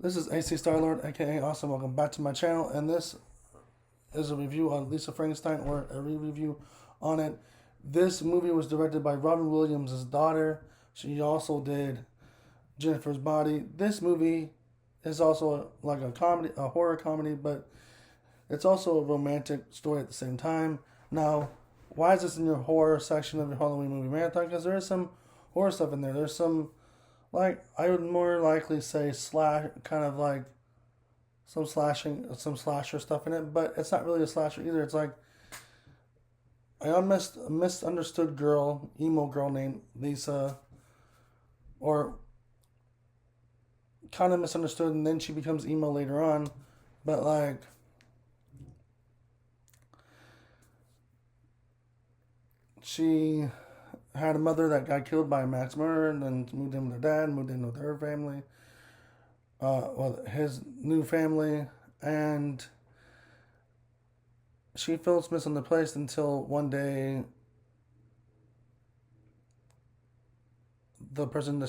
This is AC Starlord, aka Awesome. Welcome back to my channel, and this is a review on Lisa Frankenstein, or a re-review on it. This movie was directed by Robin Williams' daughter. She also did Jennifer's Body. This movie is also like a comedy, a horror comedy, but it's also a romantic story at the same time. Now, why is this in your horror section of your Halloween movie marathon? Because there is some horror stuff in there. There's some, like, I would more likely say slash, kind of like some slashing, some slasher stuff in it, but it's not really a slasher either. It's like a misunderstood girl, emo girl named Lisa, or kind of misunderstood, and then she becomes emo later on, but like she had a mother that got killed by a mass murder, and then moved in with her dad, moved in with her family, his new family, and she feels misplaced until one day the person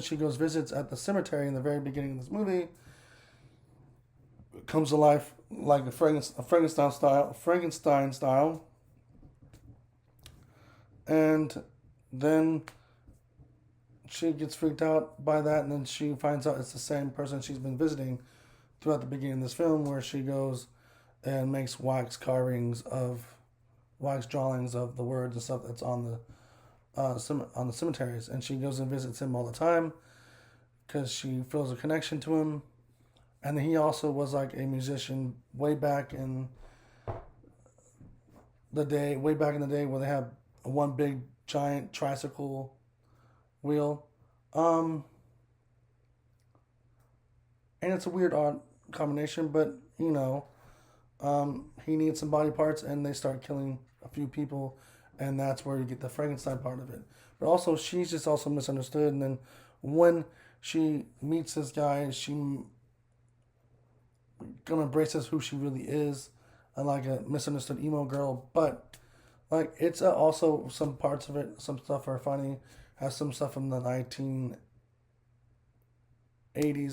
she goes visits at the cemetery in the very beginning of this movie comes to life like a Frankenstein style, and then she gets freaked out by that, and then she finds out it's the same person she's been visiting throughout the beginning of this film, where she goes and makes wax drawings of the words and stuff that's on the cemeteries, and she goes and visits him all the time because she feels a connection to him. And he also was like a musician way back in the day where they had one big giant tricycle wheel. And it's a weird, odd combination, but he needs some body parts, and they start killing a few people, and that's where you get the Frankenstein part of it. But also, she's just also misunderstood, and then when she meets this guy, she kind of embraces who she really is, and like a misunderstood emo girl. But like, it's also some parts of it, some stuff are funny, has some stuff from the 1980s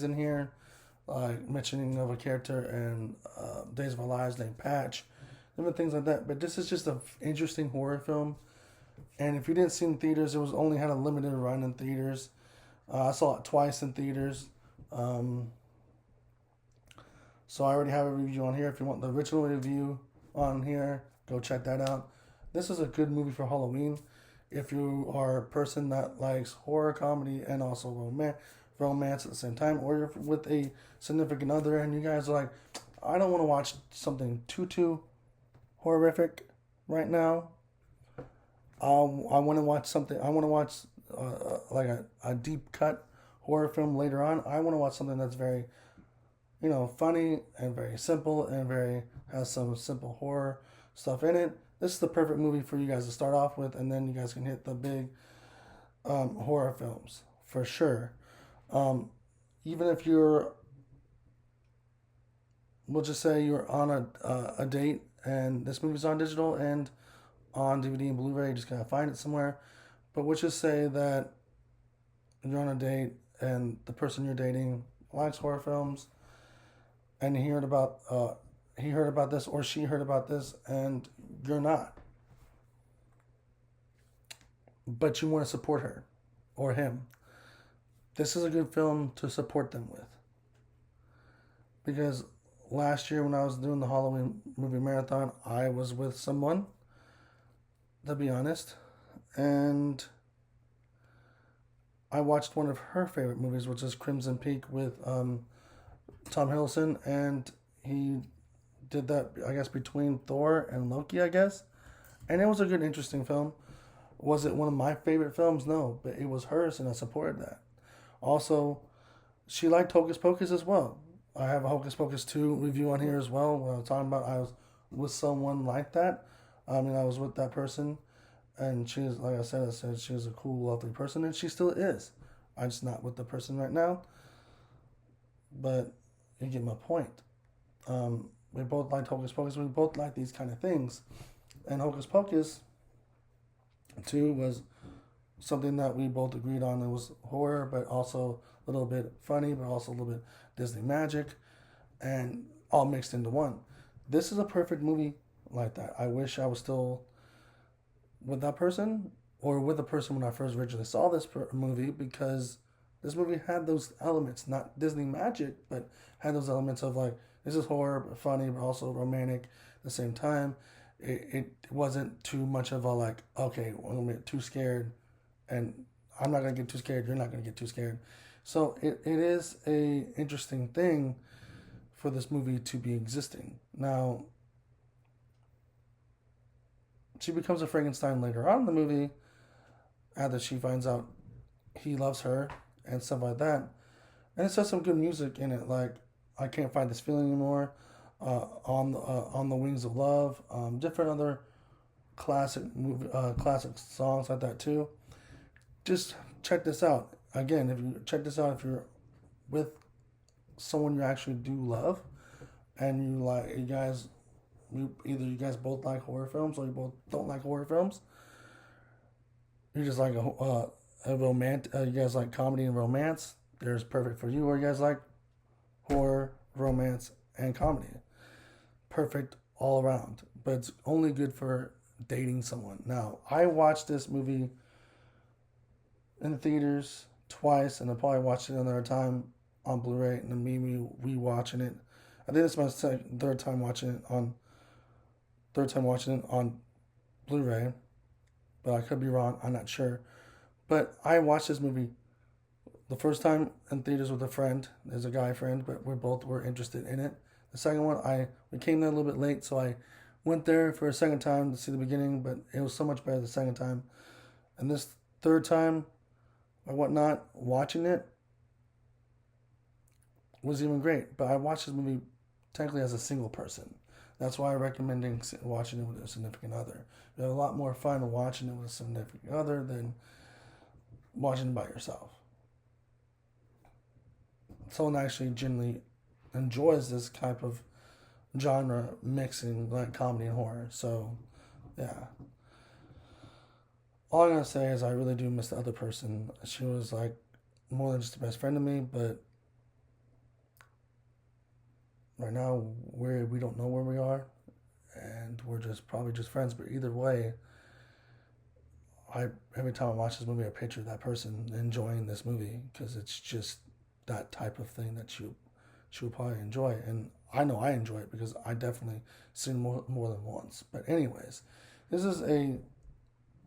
in here, like mentioning of a character in Days of Our Lives named Patch, different things like that. But this is just an interesting horror film, and if you didn't see it in theaters, it was only had a limited run in theaters. I saw it twice in theaters, so I already have a review on here. If you want the original review on here, go check that out. This is a good movie for Halloween. If you are a person that likes horror, comedy, and also romance at the same time, or you're with a significant other and you guys are like, I don't want to watch something too horrific right now. I want to watch something. I want to watch like a deep cut horror film later on. I want to watch something that's very, funny and very simple and has some simple horror stuff in it. This is the perfect movie for you guys to start off with, and then you guys can hit the big horror films for sure. Even if we'll just say you're on a date and this movie's on digital and on DVD and Blu-ray, you just gotta find it somewhere. But we'll just say that you're on a date and the person you're dating likes horror films, and he heard about this, or she heard about this, and you're not. But you want to support her or him. This is a good film to support them with. Because last year when I was doing the Halloween movie marathon, I was with someone, to be honest, and I watched one of her favorite movies, which is Crimson Peak with Tom Hiddleston, and he did that, I guess, between Thor and Loki, I guess. And it was a good, interesting film. Was it one of my favorite films? No, but it was hers, and I supported that. Also, she liked Hocus Pocus as well. I have a Hocus Pocus 2 review on here as well, where I was talking about I was with someone like that. I was with that person, and she's, like I said, she was a cool, lovely person, and she still is. I'm just not with the person right now, but you get my point. We both liked Hocus Pocus. We both like these kind of things. And Hocus Pocus 2 was something that we both agreed on. It was horror, but also a little bit funny, but also a little bit Disney magic, and all mixed into one. This is a perfect movie like that. I wish I was still with that person or with the person when I first originally saw this movie, because this movie had those elements, not Disney magic, but had those elements of like, this is horror, but funny, but also romantic at the same time. It wasn't too much of a like, okay, I'm gonna get too scared, and I'm not gonna get too scared. You're not gonna get too scared. So it is a interesting thing for this movie to be existing. Now, she becomes a Frankenstein later on in the movie after she finds out he loves her and stuff like that. And it has some good music in it, like I Can't Fight This Feeling Anymore, on the Wings of Love, different other classic songs like that too. Just check this out. Again, if you check this out, if you're with someone you actually do love, and either you guys both like horror films or you both don't like horror films, you just like a romantic, you guys like comedy and romance, there's perfect for you. Or you guys like horror, romance, and comedy, perfect all around. But it's only good for dating someone. Now, I watched this movie in the theaters twice, and I probably watched it another time on Blu-ray, and then me rewatching it. I think it's my third time watching it on Blu-ray, but I could be wrong. I'm not sure. But I watched this movie the first time in theaters with a friend. There's a guy friend, but we both were interested in it. The second one, we came there a little bit late, so I went there for a second time to see the beginning, but it was so much better the second time. And this third time, or whatnot, watching it was even great. But I watched this movie technically as a single person. That's why I'm recommending watching it with a significant other. You have a lot more fun watching it with a significant other than watching it by yourself. Someone actually genuinely enjoys this type of genre mixing like comedy and horror. So, yeah. All I'm going to say is I really do miss the other person. She was like more than just a best friend to me, but right now we don't know where we are, and we're just probably just friends. But either way, every time I watch this movie, I picture that person enjoying this movie, because it's just that type of thing that she would probably enjoy, and I know I enjoy it because I definitely seen more than once. But anyways, this is a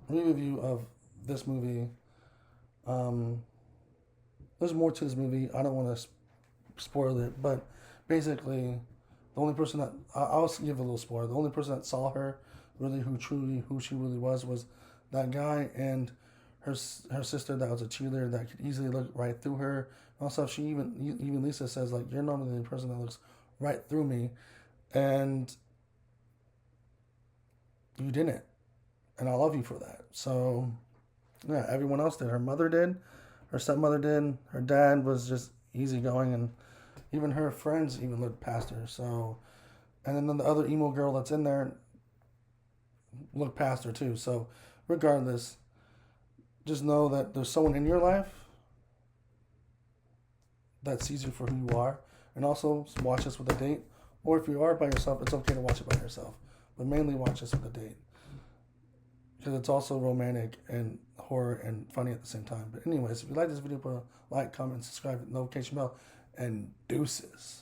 review of this movie. There's more to this movie. I don't want to spoil it, but basically, the only person that I'll give a little spoiler. The only person that saw her, really, who she really was that guy and her sister that was a cheerleader that could easily look right through her. Also, she even Lisa says, like, you're normally the person that looks right through me, and you didn't, and I love you for that. So, yeah, everyone else did. Her mother did, her stepmother did, her dad was just easygoing, and even her friends even looked past her. So, and then the other emo girl that's in there looked past her too. So, regardless, just know that there's someone in your life that sees you for who you are. And also, watch this with a date. Or if you are by yourself, it's okay to watch it by yourself. But mainly watch this with a date, because it's also romantic and horror and funny at the same time. But anyways, if you like this video, put a like, comment, subscribe, notification bell, and deuces.